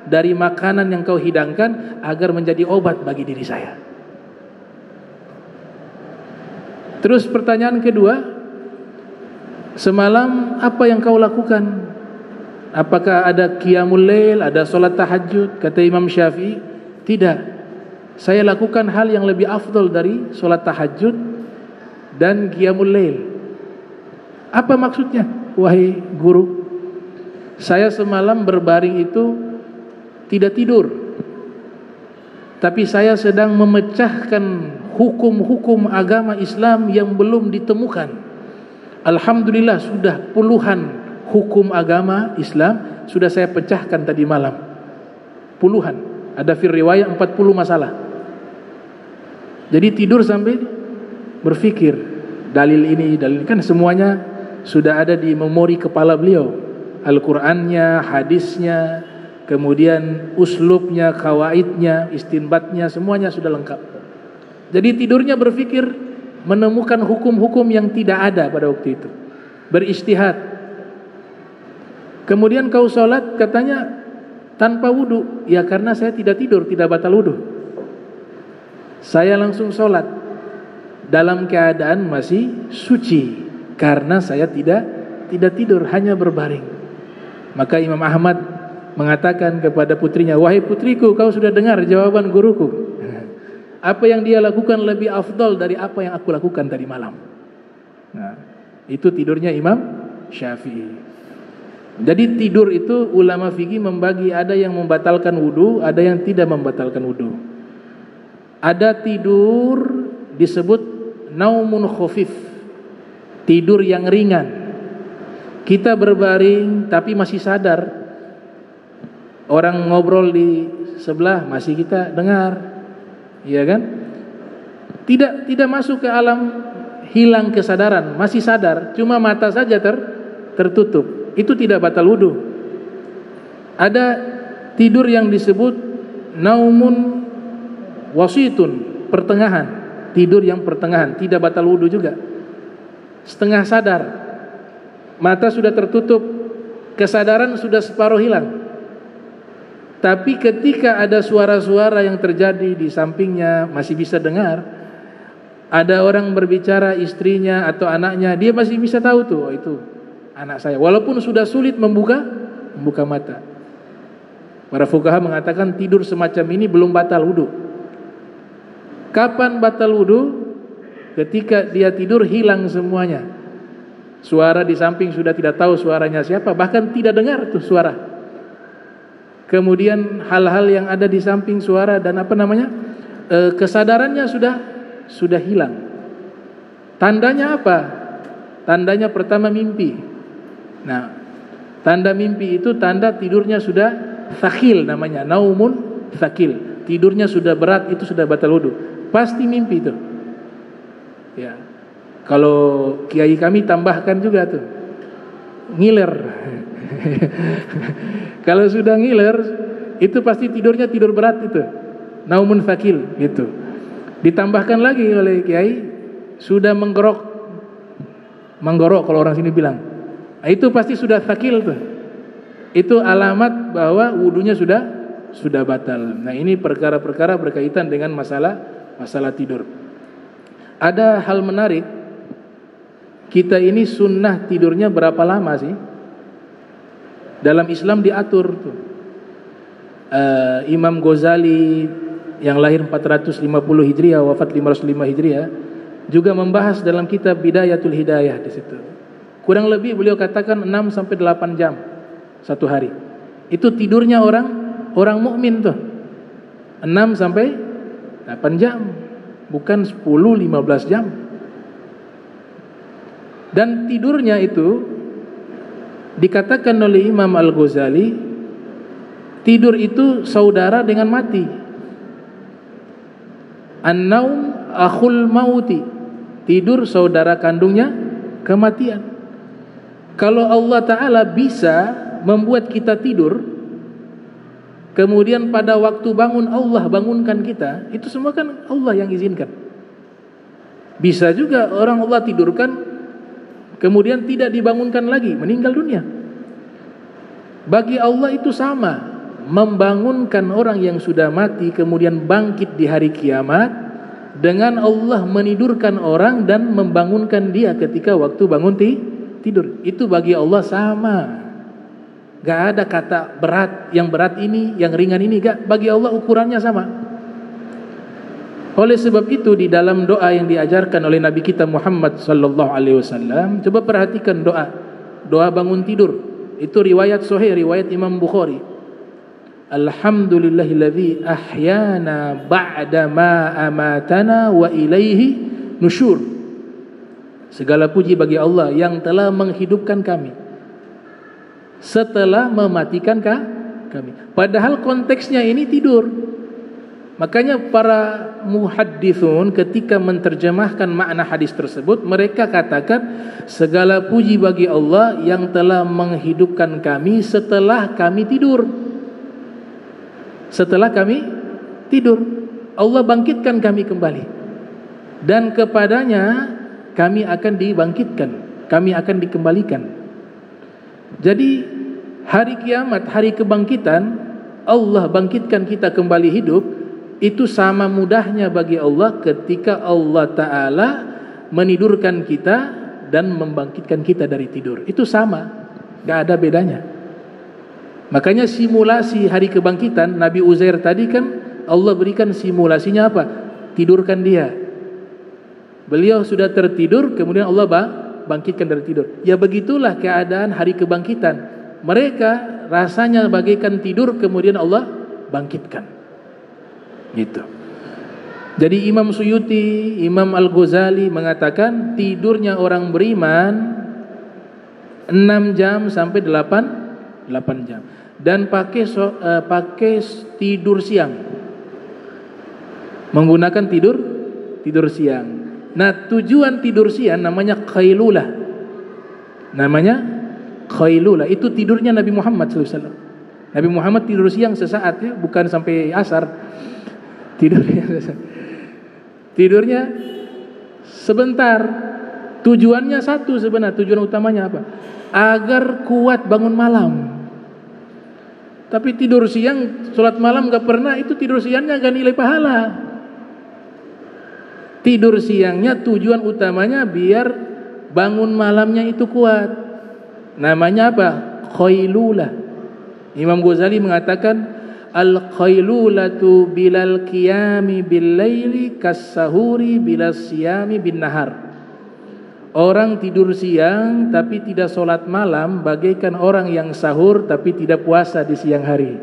dari makanan yang kau hidangkan agar menjadi obat bagi diri saya. Terus pertanyaan kedua, semalam apa yang kau lakukan? Apakah ada qiyamul lail, ada solat tahajud? Kata Imam Syafi'i, tidak. Saya lakukan hal yang lebih afdal dari solat tahajud dan qiyamul lail. Apa maksudnya, wahai guru? Saya semalam berbaring itu tidak tidur, tapi saya sedang memecahkan hukum-hukum agama Islam yang belum ditemukan. Alhamdulillah sudah puluhan hukum agama Islam sudah saya pecahkan tadi malam. Puluhan. Ada fir riwayat 40 masalah. Jadi tidur sambil berfikir dalil ini, kan semuanya sudah ada di memori kepala beliau. Al-Qur'annya, hadisnya, kemudian uslubnya, kawaidnya, istinbatnya, semuanya sudah lengkap. Jadi tidurnya berfikir, menemukan hukum-hukum yang tidak ada pada waktu itu, beristihad. Kemudian kau sholat, katanya tanpa wudu. Ya karena saya tidak tidur, tidak batal wudu. Saya langsung sholat dalam keadaan masih suci, karena saya tidak tidur, hanya berbaring. Maka Imam Ahmad mengatakan kepada putrinya, wahai putriku, kau sudah dengar jawaban guruku. Apa yang dia lakukan lebih afdal dari apa yang aku lakukan tadi malam. Nah, itu tidurnya Imam Syafi'i. Jadi tidur itu ulama fikih membagi, ada yang membatalkan wudu, ada yang tidak membatalkan wudu. Ada tidur disebut naumun khafif, tidur yang ringan. Kita berbaring tapi masih sadar. Orang ngobrol di sebelah masih kita dengar. Iya kan? Tidak masuk ke alam hilang kesadaran, masih sadar, cuma mata saja tertutup. Itu tidak batal wudu. Ada tidur yang disebut naumun wasitun, pertengahan, tidur yang pertengahan, tidak batal wudu juga. Setengah sadar, mata sudah tertutup, kesadaran sudah separuh hilang. Tapi ketika ada suara-suara yang terjadi di sampingnya masih bisa dengar, ada orang berbicara, istrinya atau anaknya, dia masih bisa tahu tuh, oh itu anak saya, walaupun sudah sulit membuka mata. Para fuqaha mengatakan tidur semacam ini belum batal wudu. Kapan batal wudu? Ketika dia tidur hilang semuanya. Suara di samping sudah tidak tahu suaranya siapa, bahkan tidak dengar tuh suara. Kemudian hal-hal yang ada di samping suara dan kesadarannya sudah hilang. Tandanya apa? Tandanya pertama mimpi. Nah, tanda mimpi itu tanda tidurnya sudah thaqil, namanya naumun thaqil. Tidurnya sudah berat, itu sudah batal wudu. Pasti mimpi itu. Ya. Kalau kiai kami tambahkan juga tuh, ngiler. Kalau sudah ngiler, itu pasti tidurnya tidur berat itu, naumun thaqil gitu. Ditambahkan lagi oleh kiai, sudah menggorok kalau orang sini bilang, nah, itu pasti sudah thaqil tuh. Itu alamat bahwa wudunya sudah batal. Nah, ini perkara-perkara berkaitan dengan masalah tidur. Ada hal menarik, kita ini sunnah tidurnya berapa lama sih? Dalam Islam diatur tuh. Imam Ghazali yang lahir 450 Hijriah, wafat 505 Hijriah, juga membahas dalam kitab Bidayatul Hidayah di situ. Kurang lebih beliau katakan 6 sampai 8 jam satu hari. Itu tidurnya orang mukmin tuh. 6 sampai 8 jam, bukan 10-15 jam. Dan tidurnya itu dikatakan oleh Imam Al-Ghazali, tidur itu saudara dengan mati. An-naum akhul mauti, tidur saudara kandungnya kematian. Kalau Allah Ta'ala bisa membuat kita tidur, kemudian pada waktu bangun Allah bangunkan kita, itu semua kan Allah yang izinkan. Bisa juga orang Allah tidurkan, kemudian tidak dibangunkan lagi, meninggal dunia. Bagi Allah itu sama, membangunkan orang yang sudah mati kemudian bangkit di hari kiamat, dengan Allah menidurkan orang dan membangunkan dia ketika waktu bangun tidur. Itu bagi Allah sama. Gak ada kata berat, yang berat ini, yang ringan ini, gak. Bagi Allah ukurannya sama. Oleh sebab itu di dalam doa yang diajarkan oleh Nabi kita Muhammad sallallahu alaihi wasallam, coba perhatikan doa bangun tidur. Itu riwayat sahih, riwayat Imam Bukhari. Alhamdulillahilladzi ahyana ba'da ma amatana wa ilaihi nusyur. Segala puji bagi Allah yang telah menghidupkan kami setelah mematikan kami. Padahal konteksnya ini tidur. Makanya para muhaddithun ketika menerjemahkan makna hadis tersebut, mereka katakan segala puji bagi Allah yang telah menghidupkan kami setelah kami tidur. Setelah kami tidur, Allah bangkitkan kami kembali, dan kepadanya kami akan dibangkitkan, kami akan dikembalikan. Jadi hari kiamat, hari kebangkitan, Allah bangkitkan kita kembali hidup. Itu sama mudahnya bagi Allah ketika Allah Ta'ala menidurkan kita dan membangkitkan kita dari tidur. Itu sama, gak ada bedanya. Makanya simulasi hari kebangkitan Nabi Uzair tadi kan Allah berikan simulasinya apa? Tidurkan dia. Beliau sudah tertidur, kemudian Allah bangkitkan dari tidur. Ya begitulah keadaan hari kebangkitan. Mereka rasanya bagaikan tidur, kemudian Allah bangkitkan. Gitu. Jadi Imam Suyuti, Imam Al-Ghazali mengatakan tidurnya orang beriman 6 jam sampai 8 jam. Dan pakai tidur siang. Menggunakan tidur siang. Nah, tujuan tidur siang namanya qailulah. Itu tidurnya Nabi Muhammad SAW. Nabi Muhammad tidur siang sesaat ya, bukan sampai asar. Tidurnya sebentar. Tujuannya satu sebenarnya, tujuan utamanya apa? Agar kuat bangun malam. Tapi tidur siang, sholat malam gak pernah, itu tidur siangnya gak nilai pahala. Tidur siangnya tujuan utamanya biar bangun malamnya itu kuat. Namanya apa? Qailulah. Imam Ghazali mengatakan al-qailulatu bilal qiyami bil laili kas-sahuri bilas siyami bin nahar. Orang tidur siang tapi tidak sholat malam bagaikan orang yang sahur tapi tidak puasa di siang hari.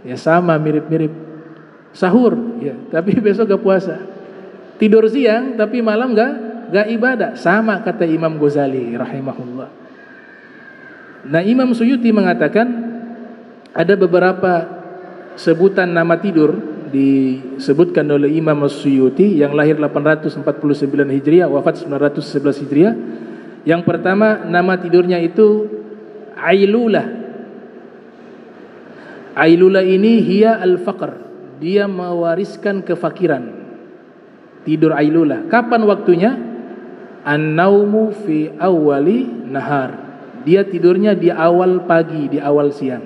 Ya sama, mirip-mirip. Sahur ya, tapi besok gak puasa. Tidur siang tapi malam gak ibadah. Sama kata Imam Ghazali rahimahullah. Nah, Imam Suyuti mengatakan ada beberapa sebutan nama tidur disebutkan oleh Imam Suyuti yang lahir 849 Hijriah, wafat 911 Hijriah. Yang pertama nama tidurnya itu Ailulah. Ailulah ini hiya al-faqr. Dia mewariskan kefakiran. Tidur Ailulah. Kapan waktunya? An-naumu fi awali nahar. Dia tidurnya di awal pagi, di awal siang.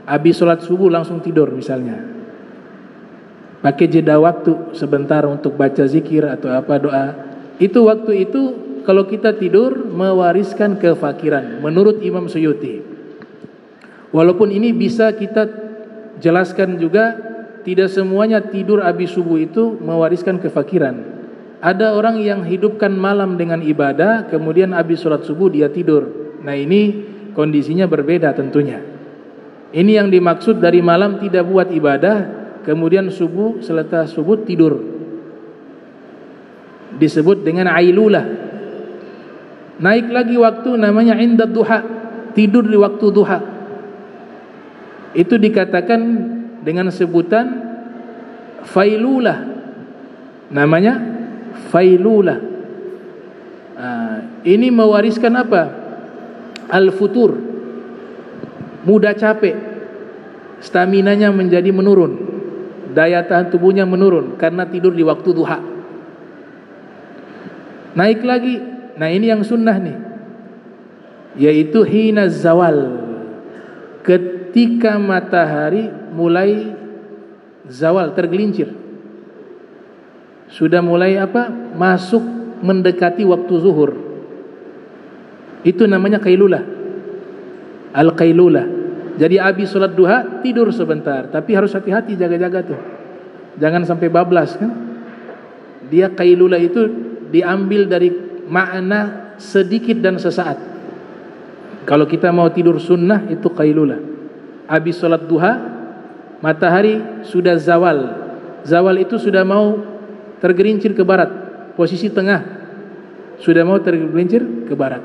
Habis sholat subuh langsung tidur misalnya. Pakai jeda waktu sebentar untuk baca zikir atau apa doa. Itu waktu itu kalau kita tidur mewariskan kefakiran menurut Imam Suyuti. Walaupun ini bisa kita jelaskan juga, tidak semuanya tidur habis subuh itu mewariskan kefakiran. Ada orang yang hidupkan malam dengan ibadah, kemudian habis sholat subuh dia tidur. Nah, ini kondisinya berbeda tentunya. Ini yang dimaksud dari malam tidak buat ibadah, kemudian subuh, setelah subuh tidur. Disebut dengan ailulah. Naik lagi waktu namanya indad duha, tidur di waktu duha. Itu dikatakan dengan sebutan failulah. Namanya failulah. Ini mewariskan apa? Al-futur. Mudah capek. Staminanya menjadi menurun. Daya tahan tubuhnya menurun karena tidur di waktu duha. Naik lagi. Nah, ini yang sunnah nih. Yaitu hina zawal. Ketika matahari mulai zawal, tergelincir. Sudah mulai apa? Masuk mendekati waktu zuhur. Itu namanya qailulah. Al-qailulah. Jadi habis sholat duha tidur sebentar, tapi harus hati-hati, jaga-jaga tuh. Jangan sampai bablas kan. Dia qailulah itu diambil dari makna sedikit dan sesaat. Kalau kita mau tidur sunnah itu qailulah. Habis sholat duha, matahari sudah zawal. Zawal itu sudah mau tergelincir ke barat. Posisi tengah sudah mau tergelincir ke barat.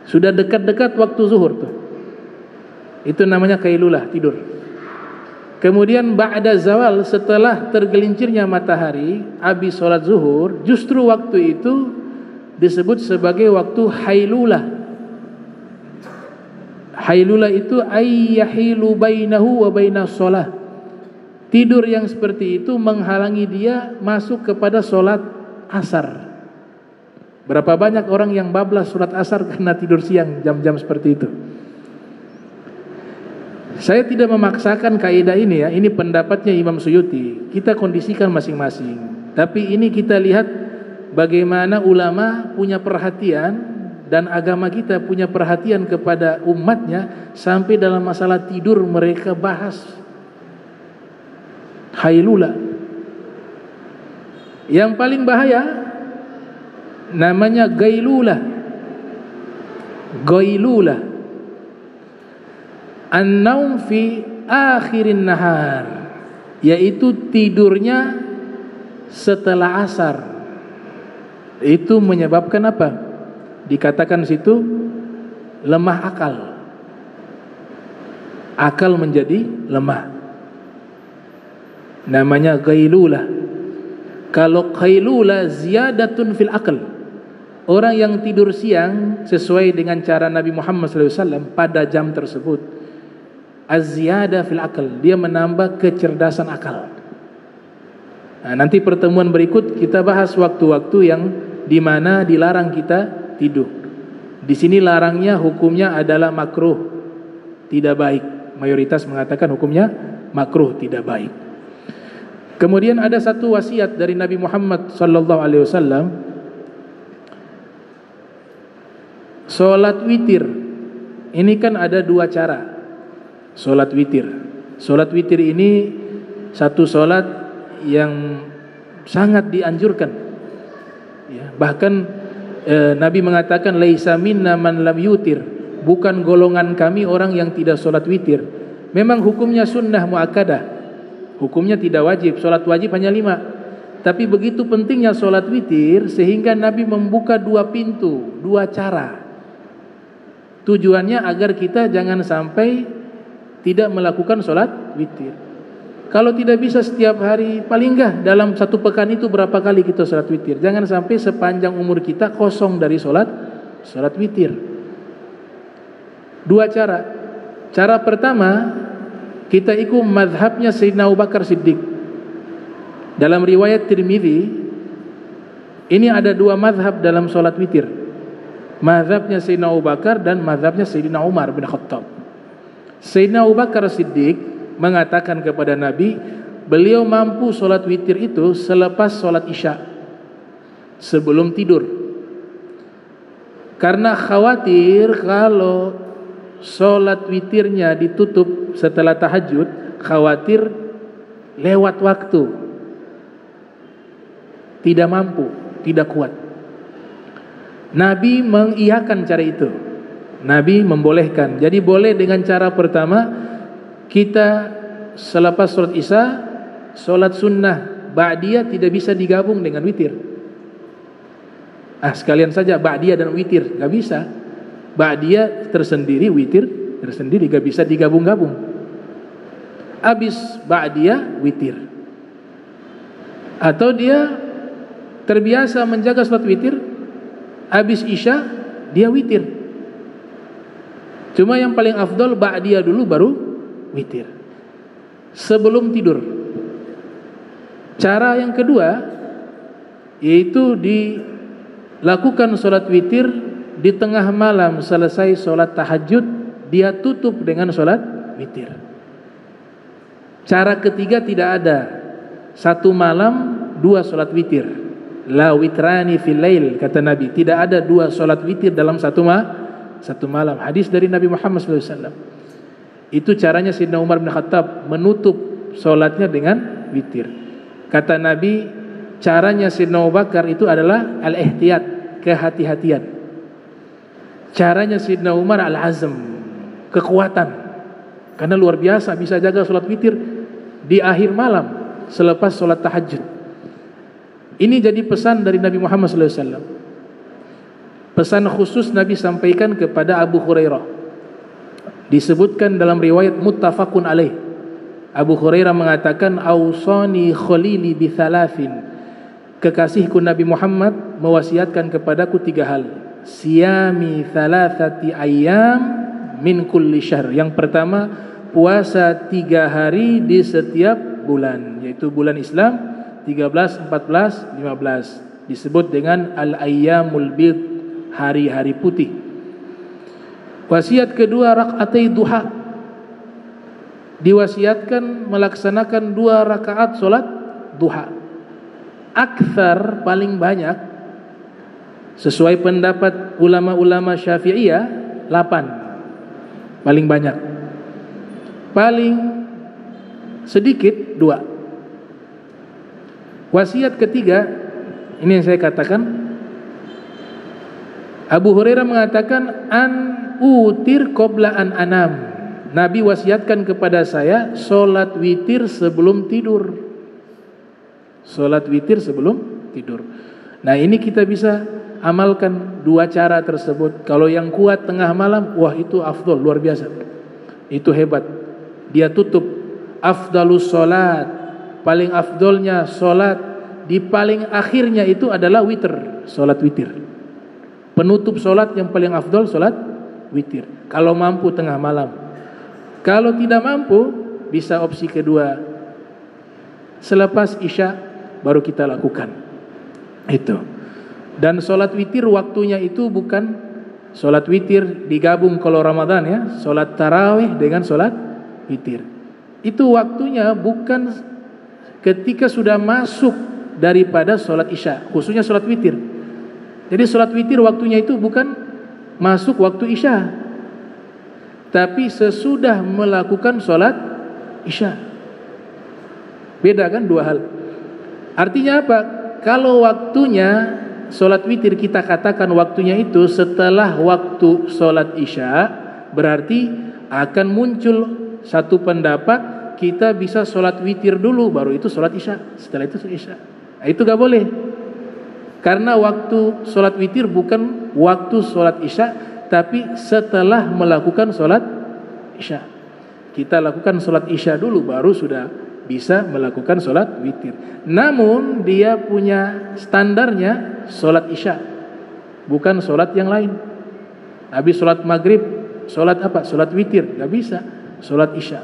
Sudah dekat-dekat waktu zuhur tuh. Itu namanya qailulah, tidur. Kemudian ba'da zawal, setelah tergelincirnya matahari, habis sholat zuhur, justru waktu itu disebut sebagai waktu hailulah. Hailulah itu ayyahilu bainahu wa bainas shalah. Tidur yang seperti itu menghalangi dia masuk kepada sholat asar. Berapa banyak orang yang bablas sholat asar karena tidur siang jam-jam seperti itu. Saya tidak memaksakan kaidah ini ya, ini pendapatnya Imam Suyuti. Kita kondisikan masing-masing. Tapi ini kita lihat bagaimana ulama punya perhatian dan agama kita punya perhatian kepada umatnya sampai dalam masalah tidur mereka bahas hailulah. Yang paling bahaya namanya gailulah. Gailulah. An-naum fi akhirin nahar. yaitu tidurnya setelah asar. Itu menyebabkan apa? Dikatakan situ lemah akal. Akal menjadi lemah. Namanya ghailulah. Kalau ghailulah ziyadatun fil akal. Orang yang tidur siang sesuai dengan cara Nabi Muhammad SAW pada jam tersebut, az-ziyadah fil akal, dia menambah kecerdasan akal. Nah, nanti pertemuan berikut kita bahas waktu-waktu yang di mana dilarang kita tidur. Di sini larangnya hukumnya adalah makruh, tidak baik. Mayoritas mengatakan hukumnya makruh, tidak baik. Kemudian ada satu wasiat dari Nabi Muhammad SAW, solat witir. Ini kan ada dua cara solat witir. Solat witir ini satu solat yang sangat dianjurkan. Ya, bahkan Nabi mengatakan laisa minna man lam yutir, bukan golongan kami orang yang tidak solat witir. Memang hukumnya sunnah muakkadah, hukumnya tidak wajib. Solat wajib hanya 5. Tapi begitu pentingnya solat witir sehingga Nabi membuka 2 pintu, 2 cara. Tujuannya agar kita jangan sampai tidak melakukan solat witir. Kalau tidak bisa setiap hari, paling enggak dalam 1 pekan itu berapa kali kita solat witir. Jangan sampai sepanjang umur kita kosong dari solat witir. 2 cara. Cara pertama, kita ikut mazhabnya Sayyidina Abu Bakar Siddiq. Dalam riwayat Tirmidzi, ini ada 2 mazhab dalam solat witir. Mazhabnya Sayyidina Abu Bakar dan mazhabnya Sayyidina Umar bin Khattab. Sayyidina Abu Bakar Siddiq mengatakan kepada Nabi, beliau mampu solat witir itu selepas solat isya, sebelum tidur. Karena khawatir kalau solat witirnya ditutup setelah tahajud, khawatir lewat waktu, tidak mampu, tidak kuat. Nabi mengiyakan cara itu. Nabi membolehkan. Jadi boleh dengan cara pertama, kita selepas solat isya, solat sunnah ba'diyah tidak bisa digabung dengan witir. Sekalian saja ba'diyah dan witir, gak bisa. Ba'diyah tersendiri, witir tersendiri, gak bisa digabung-gabung. Habis ba'diyah, witir. Atau dia terbiasa menjaga solat witir, habis isya dia witir. Cuma yang paling afdol ba'diyah dulu baru witir sebelum tidur. Cara yang kedua yaitu dilakukan solat witir di tengah malam, selesai solat tahajud dia tutup dengan solat witir. Cara ketiga tidak ada, 1 malam 2 solat witir. La witrani fil lail, kata Nabi, tidak ada 2 solat witir dalam satu malam. Hadis dari Nabi Muhammad SAW. Itu caranya Sayyidina Umar bin Khattab menutup solatnya dengan witir. Kata Nabi, caranya Sayyidina Abu Bakar itu adalah al-ihtiyat, kehati-hatian. Caranya Sayyidina Umar al-azm, kekuatan. Karena luar biasa bisa jaga solat witir di akhir malam selepas solat tahajud. Ini jadi pesan dari Nabi Muhammad SAW. Pesan khusus Nabi sampaikan kepada Abu Hurairah. Disebutkan dalam riwayat muttafaqun alaih. Abu Hurairah mengatakan, "Ausani khalili bi thalathin." Kekasihku Nabi Muhammad mewasiatkan kepadaku 3 hal. Siyami thalathati ayyam min kulli syahr. Yang pertama, puasa 3 hari di setiap bulan, yaitu bulan Islam 13, 14, 15. Disebut dengan al-ayyamul bid, hari-hari putih. Wasiat kedua, rakaatai duha. Diwasiatkan melaksanakan 2 rakaat solat duha. Akthar, paling banyak, sesuai pendapat ulama-ulama Syafi'iyah, 8. Paling banyak. Paling sedikit 2. Wasiat ketiga, ini yang saya katakan, Abu Hurairah mengatakan, an utir qabla an anam. Nabi wasiatkan kepada saya sholat witir sebelum tidur. Sholat witir sebelum tidur. Nah ini kita bisa amalkan dua cara tersebut. Kalau yang kuat tengah malam, wah itu afdol, luar biasa. Itu hebat. Dia tutup afdalus sholat, paling afdolnya sholat, di paling akhirnya itu adalah witir, sholat witir. Penutup sholat yang paling afdol sholat witir. Kalau mampu tengah malam. Kalau tidak mampu, bisa opsi kedua, selepas isya baru kita lakukan. Itu. Dan sholat witir waktunya itu bukan sholat witir digabung kalau Ramadan ya, sholat tarawih dengan sholat witir. Itu waktunya bukan ketika sudah masuk daripada sholat isya, khususnya sholat witir. Jadi sholat witir waktunya itu bukan masuk waktu isya, tapi sesudah melakukan sholat isya. Beda kan, dua hal. Artinya apa? Kalau waktunya sholat witir kita katakan waktunya itu setelah waktu sholat isya, berarti akan muncul satu pendapat kita bisa sholat witir dulu baru itu sholat isya, setelah itu sholat isya. Nah, itu gak boleh, karena waktu sholat witir bukan waktu sholat isya, tapi setelah melakukan sholat isya. Kita lakukan sholat isya dulu baru sudah bisa melakukan sholat witir. Namun dia punya standarnya sholat isya, bukan sholat yang lain. Habis sholat maghrib, sholat apa? Sholat witir, gak bisa. Sholat isya.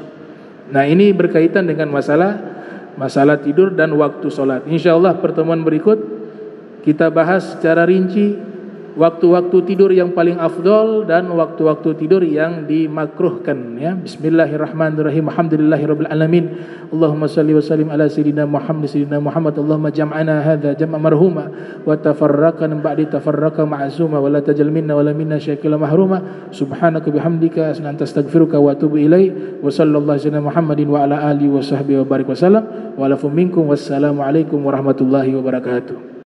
Nah ini berkaitan dengan masalah tidur dan waktu sholat. InsyaAllah pertemuan berikut kita bahas secara rinci waktu-waktu tidur yang paling afdol dan waktu-waktu tidur yang dimakruhkan ya. Bismillahirrahmanirrahim. Alhamdulillahirabbil alamin. Allahumma shalli wa sallim ala sayyidina Muhammad. Allahumma jam'ana hadza jam'a marhuma wa tafarraqana ba'di tafarraqa ma'zuma wa la tajal minna wa la minna syakila mahruma. Subhanaka bihamdika astaghfiruka wa atubu ilaik. Wa sallallahu ala Muhammadin wa ala alihi wa sahbihi wa barik wa sallam. Wa lafu minkum wassalamu alaikum warahmatullahi wabarakatuh.